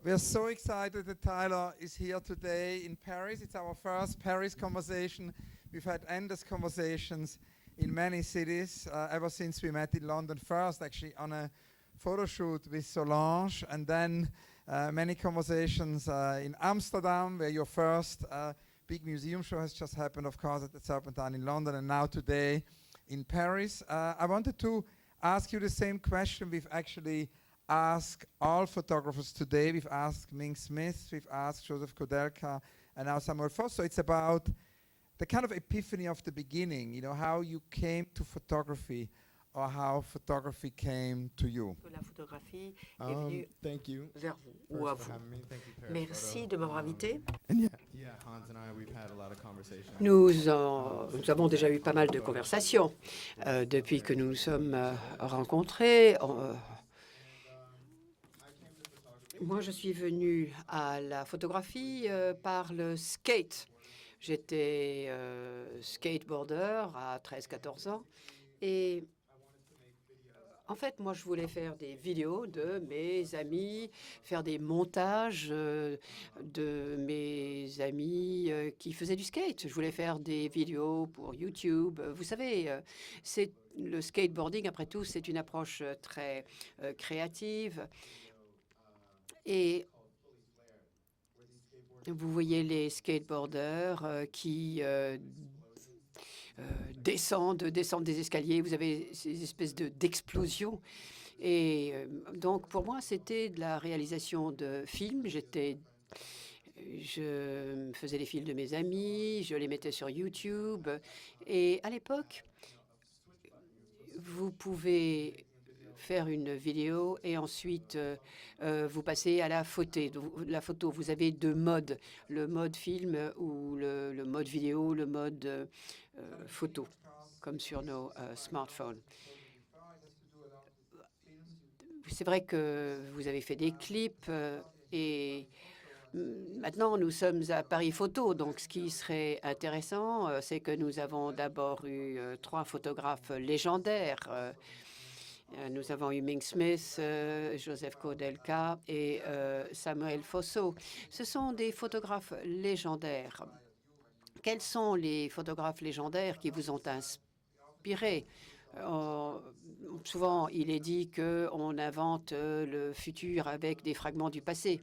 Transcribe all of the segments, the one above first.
We are so excited that Tyler is here today in Paris. It's our first Paris conversation. We've had endless conversations in many cities ever since we met in London first, actually, on a photo shoot with Solange, and then many conversations in Amsterdam, where your first big museum show has just happened, of course, at the Serpentine in London, and now today in Paris. I wanted to ask you the same question we've actually asked all photographers today. We've asked Ming Smith, we've asked Joseph Koudelka, and now Samuel Foss. So it's about the kind of epiphany of the beginning, you know, how you came to photography or how photography came to you. La photographie est venue Thank you vers vous ou à first for vous. having me. Thank you, Paris Merci Photo. de m'avoir invité. Yeah, Hans and I, we've had a lot of conversations. Nous avons déjà eu pas mal de conversations depuis que nous nous sommes rencontrés. Moi, je suis venue à la photographie par le skate. J'étais skateboarder à 13-14 ans et en fait, moi, je voulais faire des vidéos de mes amis, faire des montages de mes amis qui faisaient du skate. Je voulais faire des vidéos pour YouTube. Vous savez, c'est le skateboarding, après tout, c'est une approche très créative. Et vous voyez les skateboarders qui descendent des escaliers. Vous avez ces espèces d'explosions. Et donc, pour moi, c'était de la réalisation de films. Je faisais les films de mes amis, je les mettais sur YouTube. Et à l'époque, vous pouvez faire une vidéo et ensuite vous passez à la photo. Vous avez deux modes, le mode film ou le mode vidéo, le mode photo, comme sur nos smartphones. C'est vrai que vous avez fait des clips et maintenant nous sommes à Paris Photo. Donc ce qui serait intéressant, c'est que nous avons d'abord eu trois photographes légendaires. Nous avons eu Ming Smith, Joseph Koudelka et Samuel Fosso. Ce sont des photographes légendaires. Quels sont les photographes légendaires qui vous ont inspiré? Souvent, il est dit qu'on invente le futur avec des fragments du passé.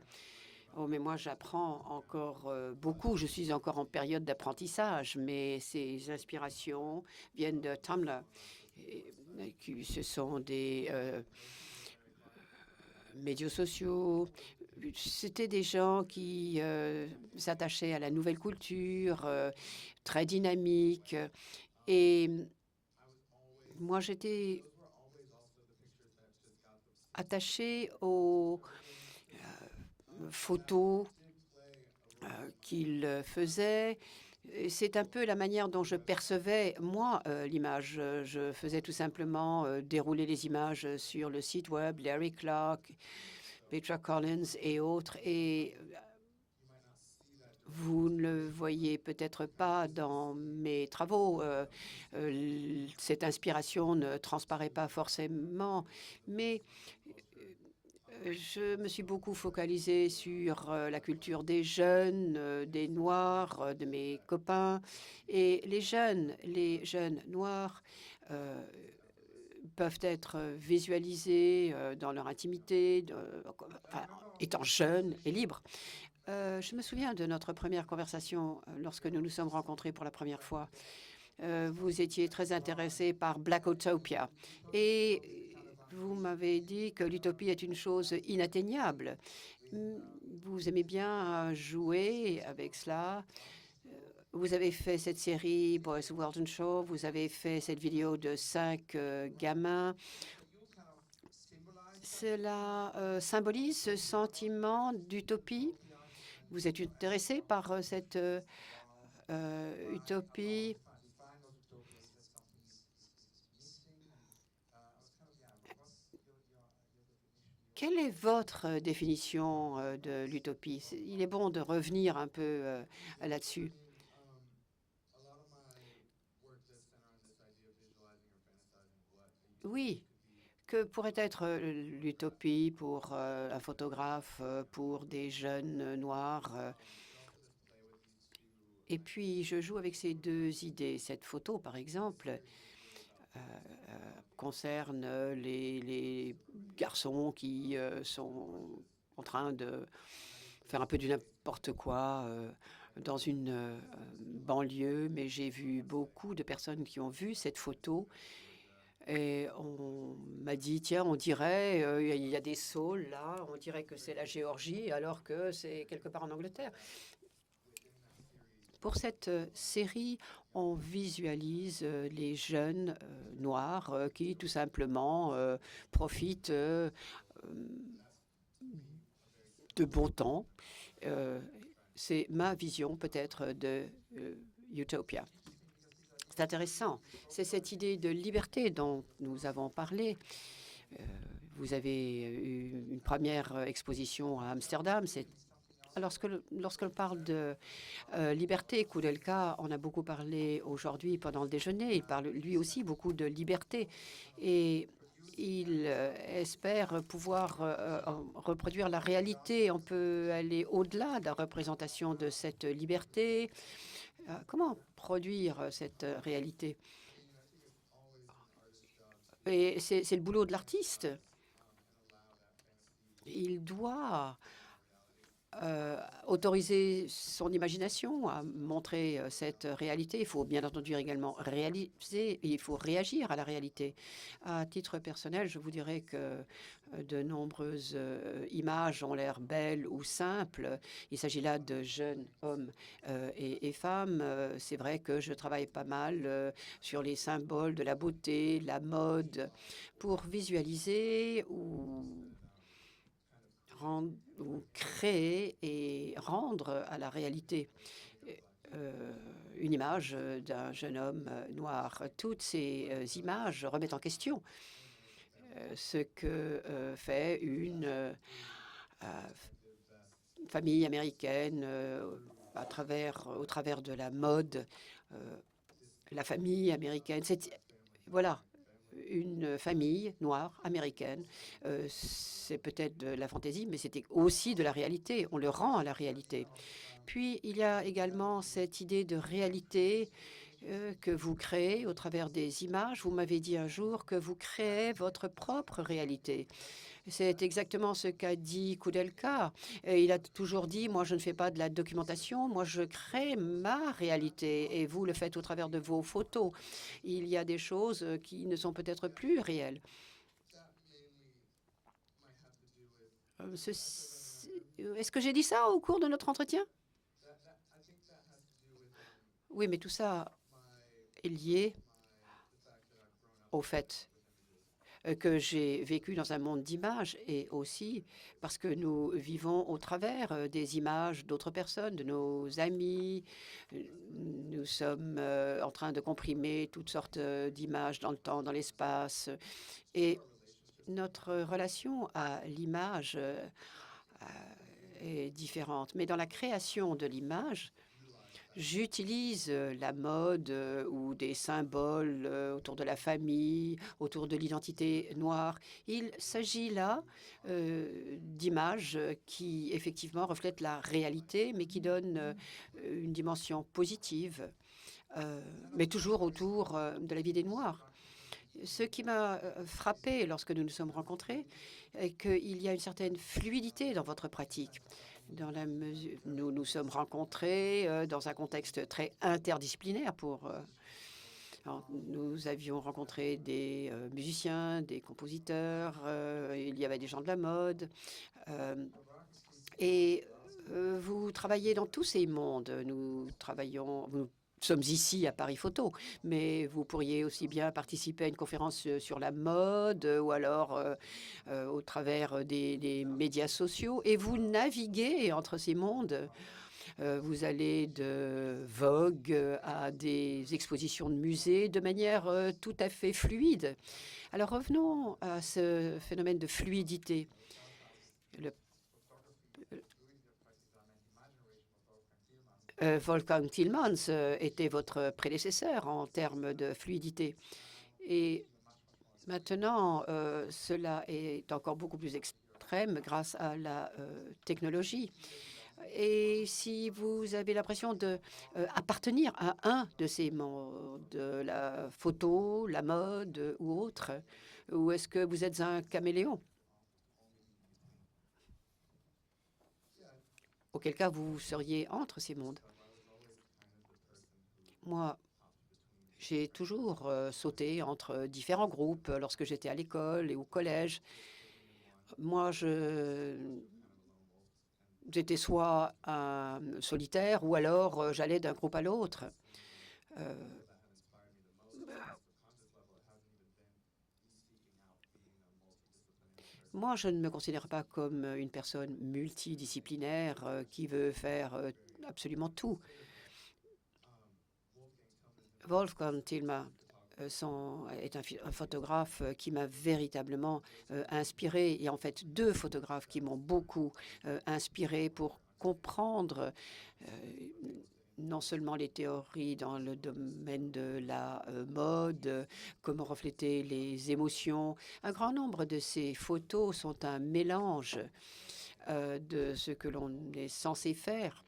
Oh, mais moi, j'apprends encore beaucoup. Je suis encore en période d'apprentissage, mais ces inspirations viennent de Tumblr. Ce sont des médias sociaux. C'était des gens qui s'attachaient à la nouvelle culture, très dynamique. Et moi, j'étais attachée aux photos qu'il faisait. C'est un peu la manière dont je percevais, moi, l'image. Je faisais tout simplement dérouler les images sur le site web, Larry Clark, Petra Collins et autres. Et vous ne le voyez peut-être pas dans mes travaux. Cette inspiration ne transparaît pas forcément, mais je me suis beaucoup focalisée sur la culture des jeunes, des Noirs, de mes copains. Et les jeunes Noirs peuvent être visualisés dans leur intimité, étant jeunes et libres. Je me souviens de notre première conversation lorsque nous nous sommes rencontrés pour la première fois. Vous étiez très intéressé par Blackotopia et vous m'avez dit que l'utopie est une chose inatteignable. Vous aimez bien jouer avec cela. Vous avez fait cette série Boys World and Show. Vous avez fait cette vidéo de 5 gamins. Cela symbolise ce sentiment d'utopie. Vous êtes intéressé par cette utopie? Quelle est votre définition de l'utopie? Il est bon de revenir un peu là-dessus. Oui, que pourrait être l'utopie pour un photographe, pour des jeunes noirs. Et puis, je joue avec ces deux idées. Cette photo, par exemple, concerne les garçons qui sont en train de faire un peu du n'importe quoi dans une banlieue, mais j'ai vu beaucoup de personnes qui ont vu cette photo et on m'a dit, tiens, on dirait, il y a des saules là, on dirait que c'est la Géorgie alors que c'est quelque part en Angleterre. Pour cette série, on visualise les jeunes noirs qui tout simplement profitent de bon temps. C'est ma vision peut-être de Utopia. C'est intéressant. C'est cette idée de liberté dont nous avons parlé. Vous avez eu une première exposition à Amsterdam. Lorsqu'on parle de liberté, Koudelka en a beaucoup parlé aujourd'hui pendant le déjeuner. Il parle lui aussi beaucoup de liberté. Et il espère pouvoir reproduire la réalité. On peut aller au-delà de la représentation de cette liberté. Comment produire cette réalité? Et c'est le boulot de l'artiste. Il doit autoriser son imagination à montrer cette réalité. Il faut bien entendu également réaliser et il faut réagir à la réalité. À titre personnel, je vous dirais que de nombreuses images ont l'air belles ou simples. Il s'agit là de jeunes hommes et femmes. C'est vrai que je travaille pas mal sur les symboles de la beauté, la mode, pour visualiser ou créer et rendre à la réalité une image d'un jeune homme noir. Toutes ces images remettent en question ce que fait une famille américaine au travers de la mode. La famille américaine, voilà, une famille noire américaine. C'est peut-être de la fantaisie, mais c'était aussi de la réalité. On le rend à la réalité. Puis, il y a également cette idée de réalité que vous créez au travers des images. Vous m'avez dit un jour que vous créez votre propre réalité. C'est exactement ce qu'a dit Koudelka. Il a toujours dit, moi, je ne fais pas de la documentation, moi, je crée ma réalité. Et vous le faites au travers de vos photos. Il y a des choses qui ne sont peut-être plus réelles. Est-ce que j'ai dit ça au cours de notre entretien? Oui, mais tout ça est lié au fait que j'ai vécu dans un monde d'images et aussi parce que nous vivons au travers des images d'autres personnes, de nos amis. Nous sommes en train de comprimer toutes sortes d'images dans le temps, dans l'espace. Et notre relation à l'image est différente. Mais dans la création de l'image, j'utilise la mode ou des symboles autour de la famille, autour de l'identité noire. Il s'agit là d'images qui effectivement reflètent la réalité, mais qui donnent une dimension positive, mais toujours autour de la vie des Noirs. Ce qui m'a frappé lorsque nous nous sommes rencontrés est qu'il y a une certaine fluidité dans votre pratique. Dans la mesure, nous nous sommes rencontrés dans un contexte très interdisciplinaire. Nous avions rencontré des musiciens, des compositeurs, il y avait des gens de la mode. Et vous travaillez dans tous ces mondes. Nous sommes ici à Paris Photo, mais vous pourriez aussi bien participer à une conférence sur la mode ou alors au travers des médias sociaux. Et vous naviguez entre ces mondes. Vous allez de Vogue à des expositions de musées de manière tout à fait fluide. Alors revenons à ce phénomène de fluidité. Wolfgang Tillmans était votre prédécesseur en termes de fluidité. Et Maintenant, cela est encore beaucoup plus extrême grâce à la technologie. Et si vous avez l'impression de appartenir à un de ces mondes, la photo, la mode ou autre, ou est-ce que vous êtes un caméléon? Auquel cas, vous seriez entre ces mondes. Moi, j'ai toujours sauté entre différents groupes lorsque j'étais à l'école et au collège. Moi, j'étais soit un solitaire ou alors j'allais d'un groupe à l'autre. Euh, Moi, je ne me considère pas comme une personne multidisciplinaire qui veut faire absolument tout. Wolfgang Tillma est un photographe qui m'a véritablement inspiré. Il y a en fait deux photographes qui m'ont beaucoup inspiré pour comprendre non seulement les théories dans le domaine de la mode, comment refléter les émotions. Un grand nombre de ces photos sont un mélange de ce que l'on est censé faire.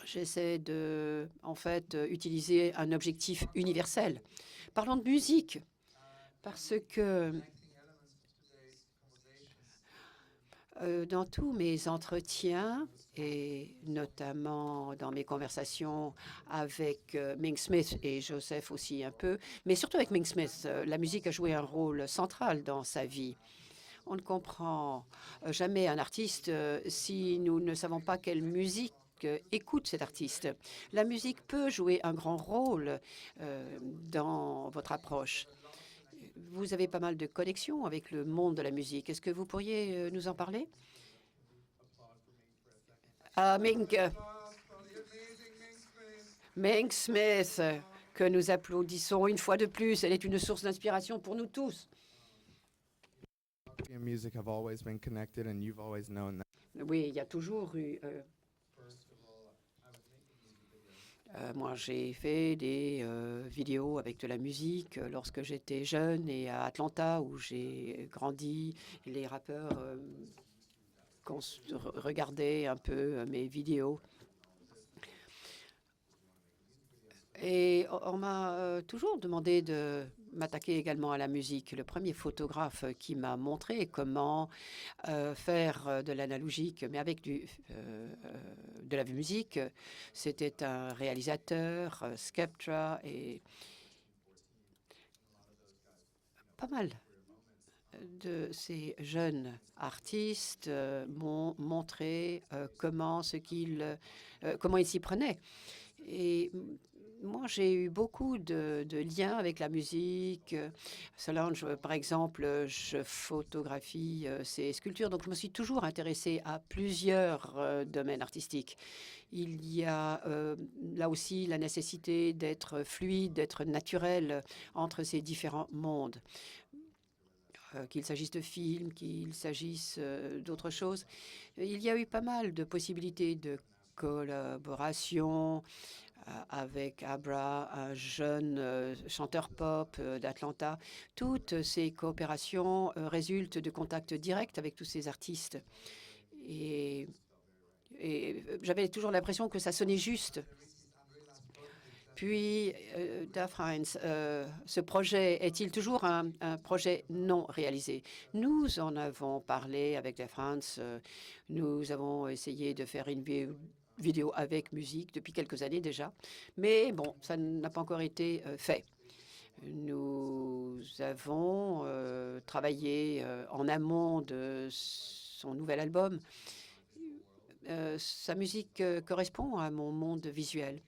J'essaie de, en fait, utiliser un objectif universel. Parlons de musique, parce que dans tous mes entretiens, et notamment dans mes conversations avec Ming Smith et Joseph aussi un peu, mais surtout avec Ming Smith, la musique a joué un rôle central dans sa vie. On ne comprend jamais un artiste si nous ne savons pas quelle musique écoute cet artiste. La musique peut jouer un grand rôle dans votre approche. Vous avez pas mal de connexions avec le monde de la musique. Est-ce que vous pourriez nous en parler? Ming Smith, que nous applaudissons une fois de plus. Elle est une source d'inspiration pour nous tous. And music have always been connected, and you've always known that. Oui, il y a toujours eu... moi, j'ai fait des vidéos avec de la musique lorsque j'étais jeune et à Atlanta, où j'ai grandi. Les rappeurs regardaient un peu mes vidéos. Et on m'a toujours demandé de m'attaquer également à la musique. Le premier photographe qui m'a montré comment faire de l'analogique, mais avec de la musique, c'était un réalisateur, Skeptra, et pas mal de ces jeunes artistes m'ont montré comment ils s'y prenaient. Et moi, j'ai eu beaucoup de liens avec la musique. Solange, par exemple, je photographie ses sculptures, donc je me suis toujours intéressée à plusieurs domaines artistiques. Il y a là aussi la nécessité d'être fluide, d'être naturel entre ces différents mondes. Qu'il s'agisse de films, qu'il s'agisse d'autres choses. Il y a eu pas mal de possibilités de collaboration avec Abra, un jeune chanteur pop d'Atlanta. Toutes ces coopérations résultent de contacts directs avec tous ces artistes. Et j'avais toujours l'impression que ça sonnait juste. Puis, Daf Heinz, ce projet est-il toujours un projet non réalisé? Nous en avons parlé avec Daf Heinz. Nous avons essayé de faire une vidéo avec musique depuis quelques années déjà. Mais bon, ça n'a pas encore été fait. Nous avons travaillé en amont de son nouvel album. Sa musique correspond à mon monde visuel.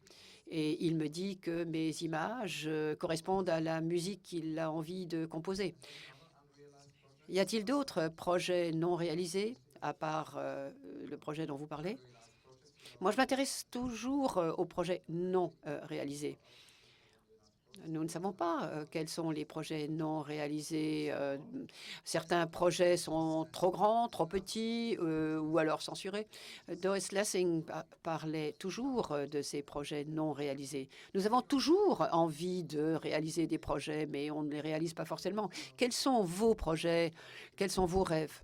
Et il me dit que mes images correspondent à la musique qu'il a envie de composer. Y a-t-il d'autres projets non réalisés, à part le projet dont vous parlez? Moi, je m'intéresse toujours aux projets non réalisés. Nous ne savons pas quels sont les projets non réalisés. Certains projets sont trop grands, trop petits ou alors censurés. Doris Lessing parlait toujours de ces projets non réalisés. Nous avons toujours envie de réaliser des projets, mais on ne les réalise pas forcément. Quels sont vos projets? Quels sont vos rêves?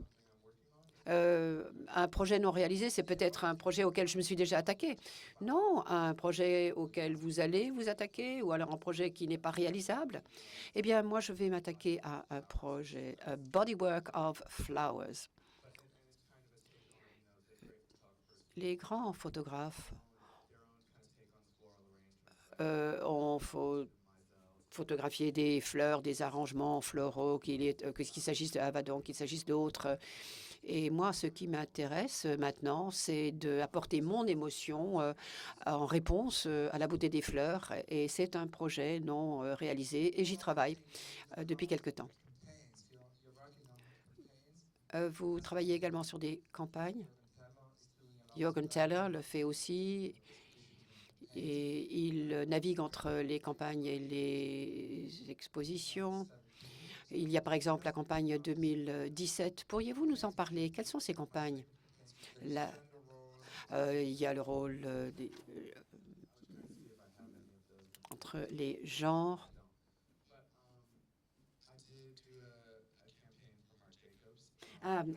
Un projet non réalisé, c'est peut-être un projet auquel je me suis déjà attaqué. Non, un projet auquel vous allez vous attaquer, ou alors un projet qui n'est pas réalisable. Eh bien, moi, je vais m'attaquer à un projet, Bodywork of Flowers. Les grands photographes ont photographié des fleurs, des arrangements floraux, qu'il s'agisse de Abaddon, qu'il s'agisse d'autres. Et moi, ce qui m'intéresse maintenant, c'est d'apporter mon émotion en réponse à la beauté des fleurs. Et c'est un projet non réalisé et j'y travaille depuis quelque temps. Vous travaillez également sur des campagnes. Jürgen Teller le fait aussi. Et il navigue entre les campagnes et les expositions. Il y a par exemple la campagne 2017. Pourriez-vous nous en parler? Quelles sont ces campagnes? Là, il y a le rôle entre les genres.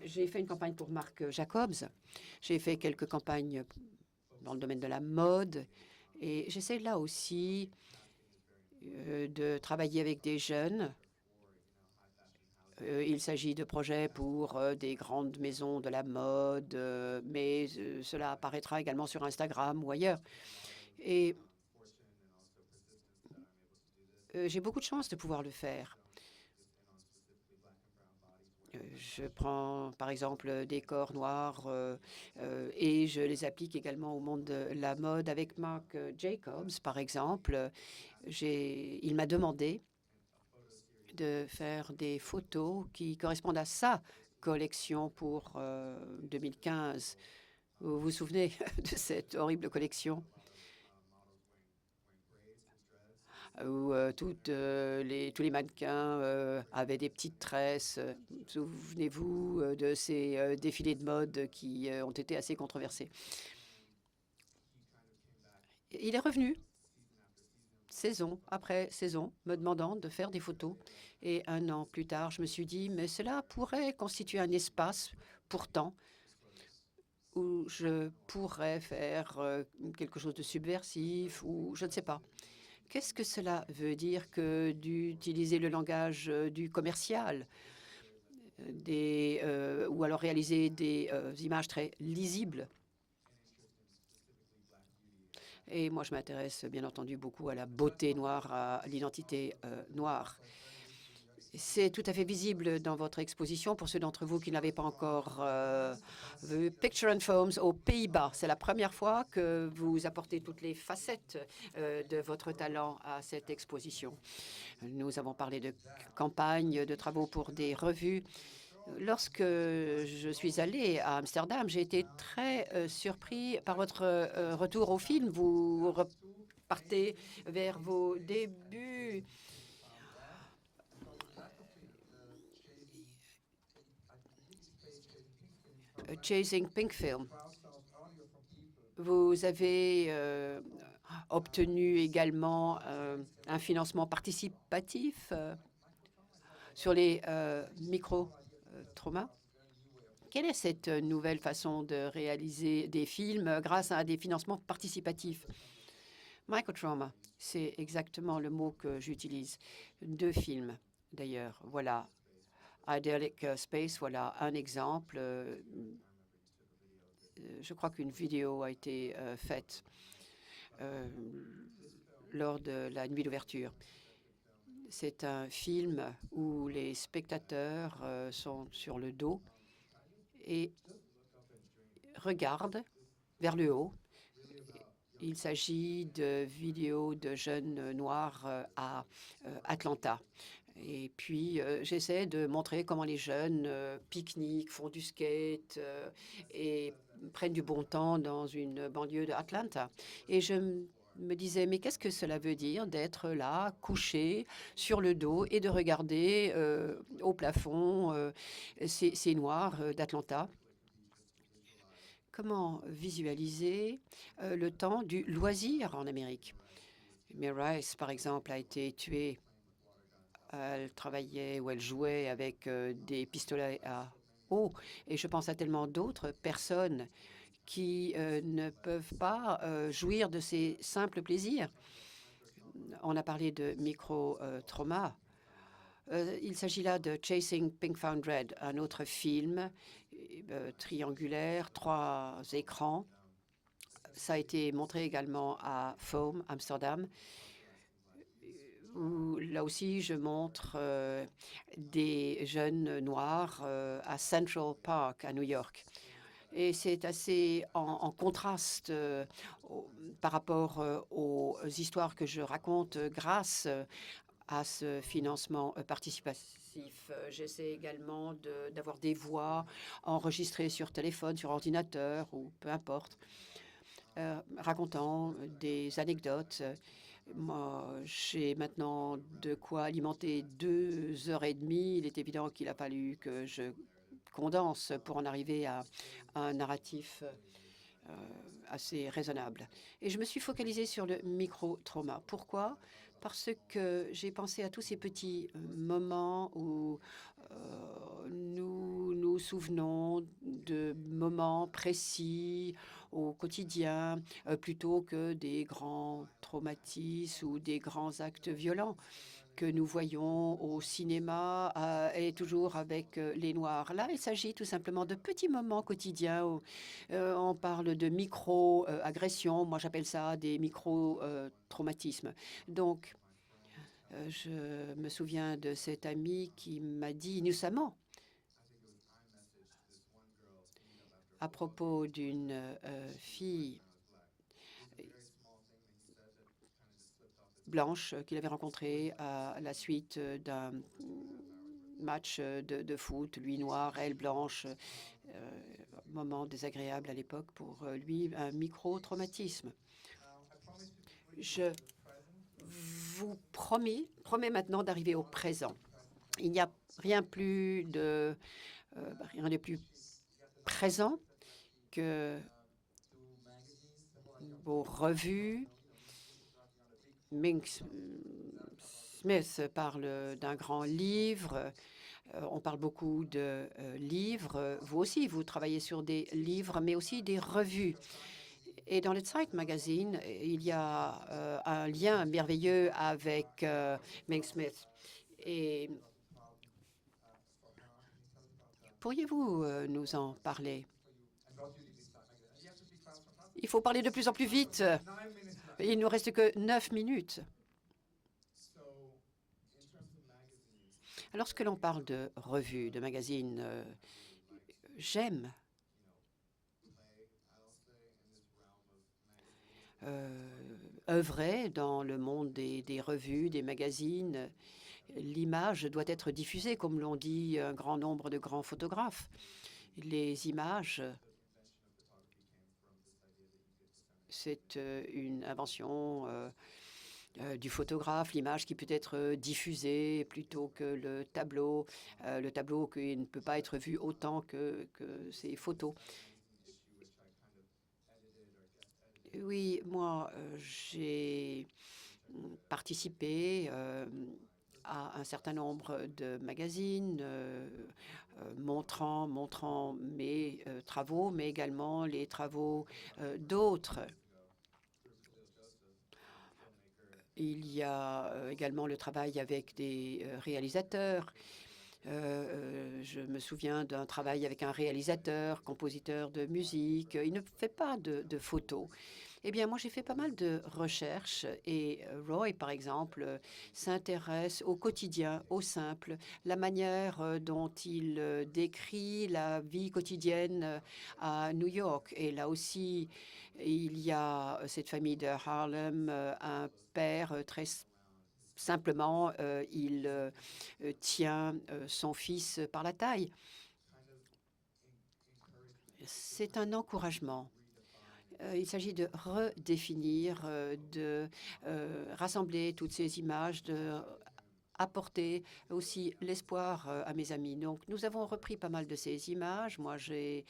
J'ai fait une campagne pour Marc Jacobs. J'ai fait quelques campagnes dans le domaine de la mode. Et j'essaie là aussi de travailler avec des jeunes. Il s'agit de projets pour des grandes maisons de la mode, mais cela apparaîtra également sur Instagram ou ailleurs. Et j'ai beaucoup de chance de pouvoir le faire. Je prends par exemple des corps noirs et je les applique également au monde de la mode. Avec Marc Jacobs, par exemple, il m'a demandé de faire des photos qui correspondent à sa collection pour 2015. Vous vous souvenez de cette horrible collection où tous les mannequins avaient des petites tresses. Souvenez-vous de ces défilés de mode qui ont été assez controversés. Il est revenu saison après saison, me demandant de faire des photos. Et un an plus tard, je me suis dit, mais cela pourrait constituer un espace, pourtant, où je pourrais faire quelque chose de subversif ou je ne sais pas. Qu'est-ce que cela veut dire que d'utiliser le langage du commercial ou alors réaliser des images très lisibles? Et moi, je m'intéresse bien entendu beaucoup à la beauté noire, à l'identité noire. C'est tout à fait visible dans votre exposition pour ceux d'entre vous qui n'avaient pas encore vu Picture and Foams aux Pays-Bas. C'est la première fois que vous apportez toutes les facettes de votre talent à cette exposition. Nous avons parlé de campagnes, de travaux pour des revues. Lorsque je suis allée à Amsterdam, j'ai été très surpris par votre retour au film. Vous repartez vers vos débuts. Chasing Pink Film. Vous avez obtenu également un financement participatif sur les micro-traumas. Quelle est cette nouvelle façon de réaliser des films grâce à des financements participatifs? Microtrauma, c'est exactement le mot que j'utilise. 2 films, d'ailleurs. Voilà. Idyllic Space, voilà un exemple. Je crois qu'une vidéo a été faite lors de la nuit d'ouverture. C'est un film où les spectateurs sont sur le dos et regardent vers le haut. Il s'agit de vidéos de jeunes noirs à Atlanta. Et puis, j'essaie de montrer comment les jeunes pique-niquent, font du skate et prennent du bon temps dans une banlieue d'Atlanta. Et je me disait, mais qu'est-ce que cela veut dire d'être là, couché sur le dos et de regarder au plafond ces noirs d'Atlanta? Comment visualiser le temps du loisir en Amérique? May Rice, par exemple, a été tuée. Elle travaillait ou elle jouait avec des pistolets à eau. Et je pense à tellement d'autres personnes qui ne peuvent pas jouir de ces simples plaisirs. On a parlé de micro-trauma. Il s'agit là de Chasing Pink Found Red, un autre film triangulaire, 3 écrans. Ça a été montré également à Foam, Amsterdam, où là aussi je montre des jeunes noirs à Central Park à New York. Et c'est assez en contraste par rapport aux histoires que je raconte grâce à ce financement participatif. J'essaie également d'avoir des voix enregistrées sur téléphone, sur ordinateur ou peu importe, racontant des anecdotes. Moi, j'ai maintenant de quoi alimenter 2 heures et demie. Il est évident qu'il a fallu que je condense pour en arriver à un narratif assez raisonnable. Et je me suis focalisée sur le micro-trauma. Pourquoi? Parce que j'ai pensé à tous ces petits moments où nous nous souvenons de moments précis au quotidien, plutôt que des grands traumatismes ou des grands actes violents que nous voyons au cinéma et toujours avec les Noirs. Là, il s'agit tout simplement de petits moments quotidiens où on parle de micro-agressions. Moi, j'appelle ça des micro-traumatismes. Donc, je me souviens de cet ami qui m'a dit innocemment à propos d'une fille blanche qu'il avait rencontrée à la suite d'un match de foot, lui noir, elle blanche, moment désagréable à l'époque pour lui, un micro-traumatisme. Je vous promets maintenant d'arriver au présent. Il n'y a rien de plus présent que vos revues. Mink Smith parle d'un grand livre. On parle beaucoup de livres. Vous aussi, vous travaillez sur des livres, mais aussi des revues. Et dans le Zeit Magazine, il y a un lien merveilleux avec Mink Smith. Et pourriez-vous nous en parler? Il faut parler de plus en plus vite. Il ne nous reste que 9 minutes. Lorsque l'on parle de revues, de magazines, j'aime œuvrer dans le monde des revues, des magazines. L'image doit être diffusée, comme l'ont dit un grand nombre de grands photographes. Les images, c'est une invention du photographe, l'image qui peut être diffusée plutôt que le tableau qui ne peut pas être vu autant que ces photos. Oui, moi, j'ai participé à un certain nombre de magazines montrant mes travaux, mais également les travaux d'autres. Il y a également le travail avec des réalisateurs. Je me souviens d'un travail avec un réalisateur, compositeur de musique. Il ne fait pas de photos. Eh bien, moi, j'ai fait pas mal de recherches et Roy, par exemple, s'intéresse au quotidien, au simple, la manière dont il décrit la vie quotidienne à New York. Et là aussi, il y a cette famille de Harlem, un père très simplement, il tient son fils par la taille. C'est un encouragement. il s'agit de redéfinir, de rassembler toutes ces images, de apporter aussi l'espoir à mes amis. Donc, nous avons repris pas mal de ces images. Moi, j'ai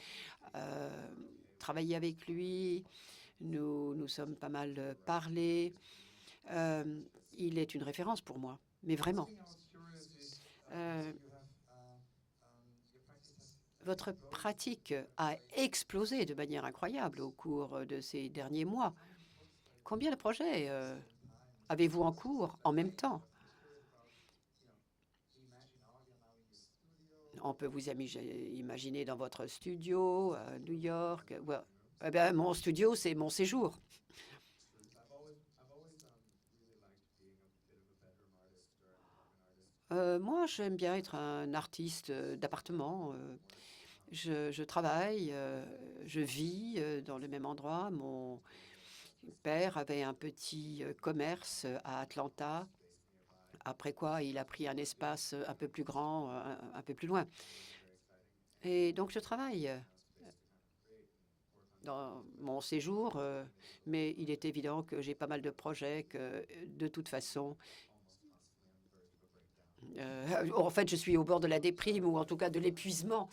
travaillé avec lui. Nous sommes pas mal parlé. Il est une référence pour moi, mais vraiment. Votre pratique a explosé de manière incroyable au cours de ces derniers mois. Combien de projets avez-vous en cours en même temps? On peut vous imaginer dans votre studio à New York. Eh bien, mon studio, c'est mon séjour. Moi, j'aime bien être un artiste d'appartement. Je travaille, je vis dans le même endroit. Mon père avait un petit commerce à Atlanta, après quoi il a pris un espace un peu plus grand, un peu plus loin. Et donc je travaille dans mon séjour, mais il est évident que j'ai pas mal de projets que de toute façon, en fait, je suis au bord de la déprime ou en tout cas de l'épuisement,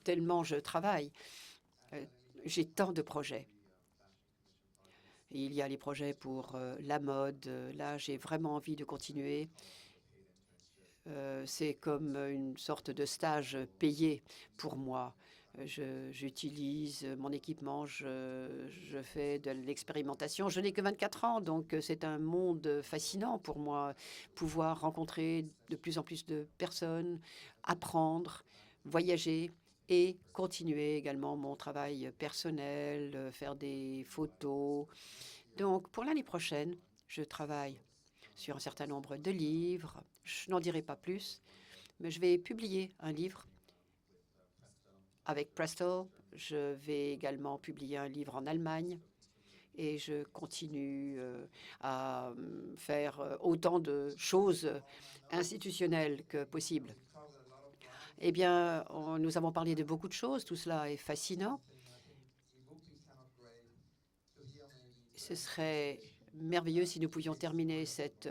tellement je travaille. J'ai tant de projets. Il y a les projets pour la mode. Là, j'ai vraiment envie de continuer. C'est comme une sorte de stage payé pour moi. J'utilise mon équipement, je fais de l'expérimentation. Je n'ai que 24 ans, donc c'est un monde fascinant pour moi. Pouvoir rencontrer de plus en plus de personnes, apprendre, voyager et continuer également mon travail personnel, faire des photos. Donc pour l'année prochaine, je travaille sur un certain nombre de livres. Je n'en dirai pas plus, mais je vais publier un livre avec Presto. Je vais également publier un livre en Allemagne et je continue à faire autant de choses institutionnelles que possible. Eh bien, nous avons parlé de beaucoup de choses. Tout cela est fascinant. Ce serait merveilleux si nous pouvions terminer cette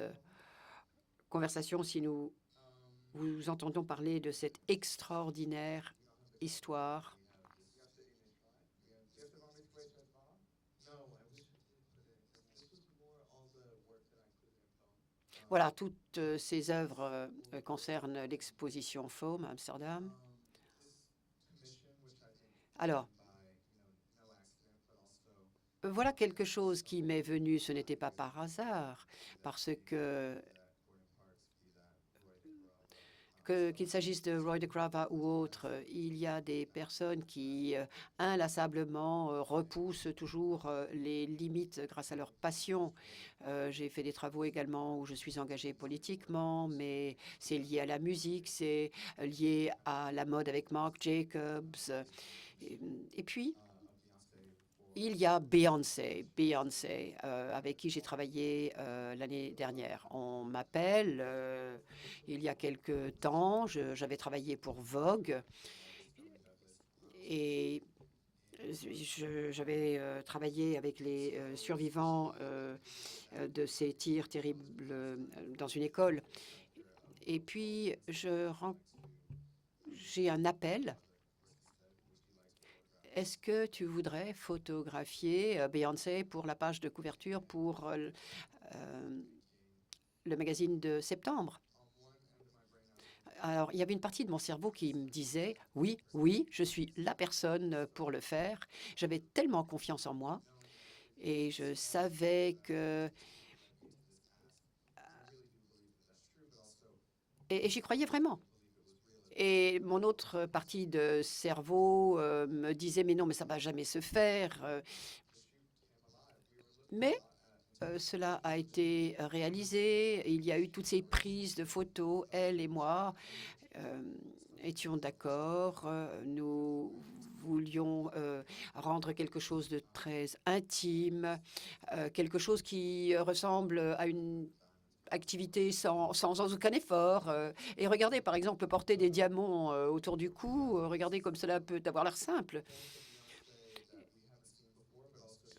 conversation, si nous vous entendons parler de cette extraordinaire histoire. Voilà, toutes ces œuvres concernent l'exposition Foam à Amsterdam. Alors, voilà quelque chose qui m'est venu, ce n'était pas par hasard, parce que qu'il s'agisse de Roy de Grava ou autre, il y a des personnes qui inlassablement repoussent toujours les limites grâce à leur passion. J'ai fait des travaux également où je suis engagée politiquement, mais c'est lié à la musique, c'est lié à la mode avec Marc Jacobs. Et puis, il y a Beyoncé, avec qui j'ai travaillé l'année dernière. On m'appelle, il y a quelque temps, j'avais travaillé pour Vogue et j'avais travaillé avec les survivants de ces tirs terribles dans une école. Et puis, j'ai un appel. Est-ce que tu voudrais photographier Beyoncé pour la page de couverture pour le magazine de septembre? Alors, il y avait une partie de mon cerveau qui me disait « Oui, oui, je suis la personne pour le faire ». J'avais tellement confiance en moi et je savais que... Et j'y croyais vraiment. Et mon autre partie de cerveau me disait « Mais non, mais ça ne va jamais se faire ». Mais cela a été réalisé. Il y a eu toutes ces prises de photos. Elle et moi étions d'accord. Nous voulions rendre quelque chose de très intime, quelque chose qui ressemble à une activité sans aucun effort. Et regardez, par exemple, porter des diamants autour du cou, regardez comme cela peut avoir l'air simple.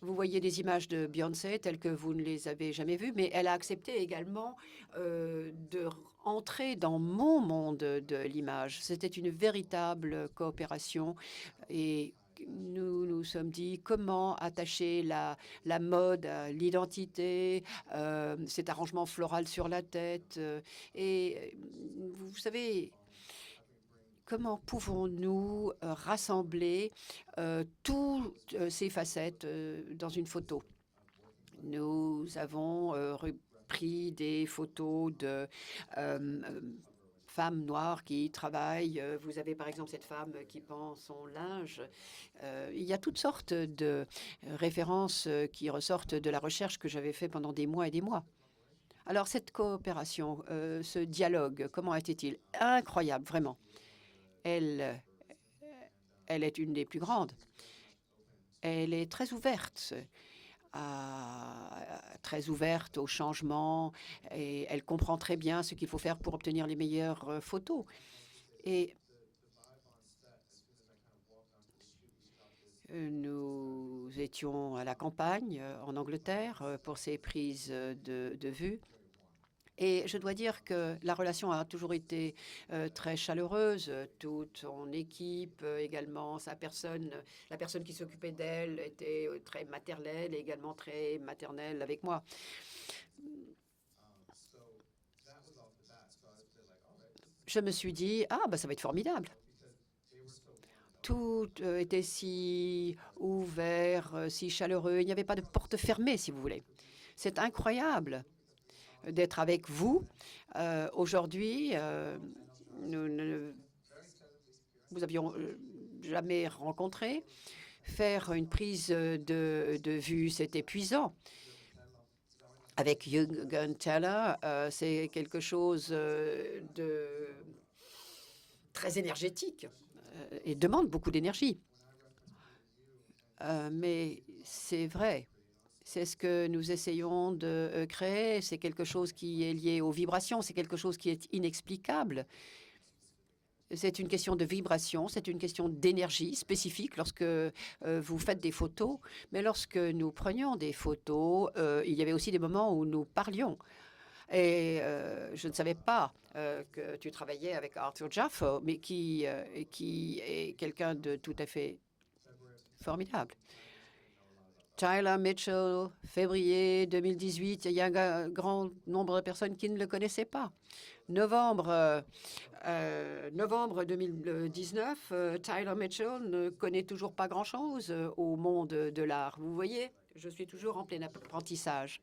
Vous voyez des images de Beyoncé telles que vous ne les avez jamais vues, mais elle a accepté également de entrer dans mon monde de l'image. C'était une véritable coopération et nous nous sommes dit comment attacher la mode à l'identité, cet arrangement floral sur la tête. Vous savez, comment pouvons-nous rassembler toutes ces facettes dans une photo? Nous avons repris des photos de femmes noires qui travaillent. Vous avez par exemple cette femme qui pend son linge. Il y a toutes sortes de références qui ressortent de la recherche que j'avais fait pendant des mois et des mois. Alors cette coopération, ce dialogue, comment était-il? Incroyable, vraiment. Elle est une des plus grandes. Elle est très ouverte, très ouverte au changement, et elle comprend très bien ce qu'il faut faire pour obtenir les meilleures photos. Et nous étions à la campagne en Angleterre pour ces prises de vue. Et je dois dire que la relation a toujours été très chaleureuse. Toute son équipe, également la personne qui s'occupait d'elle était très maternelle et également très maternelle avec moi. Je me suis dit, ah, bah, ça va être formidable. Tout était si ouvert, si chaleureux. Il n'y avait pas de porte fermée, si vous voulez. C'est incroyable d'être avec vous. Aujourd'hui, nous ne vous avions jamais rencontré. Faire une prise de vue, c'est épuisant. Avec Jürgen Teller, c'est quelque chose de très énergétique et demande beaucoup d'énergie. Mais c'est vrai. C'est ce que nous essayons de créer. C'est quelque chose qui est lié aux vibrations. C'est quelque chose qui est inexplicable. C'est une question de vibration. C'est une question d'énergie spécifique lorsque vous faites des photos. Mais lorsque nous prenions des photos, il y avait aussi des moments où nous parlions. Et je ne savais pas que tu travaillais avec Arthur Jaffo, mais qui est quelqu'un de tout à fait formidable. Tyler Mitchell, février 2018, il y a un grand nombre de personnes qui ne le connaissaient pas. Novembre 2019, Tyler Mitchell ne connaît toujours pas grand-chose au monde de l'art. Vous voyez, je suis toujours en plein apprentissage.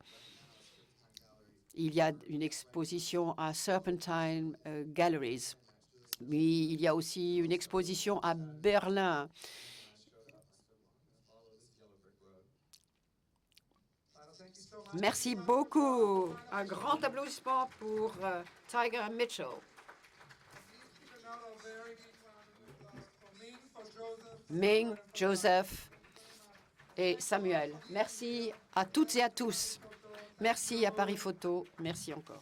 Il y a une exposition à Serpentine Galleries, mais il y a aussi une exposition à Berlin. Merci beaucoup. Un grand applaudissement pour Tyler Mitchell. Ming, Joseph et Samuel. Merci à toutes et à tous. Merci à Paris Photo. Merci encore.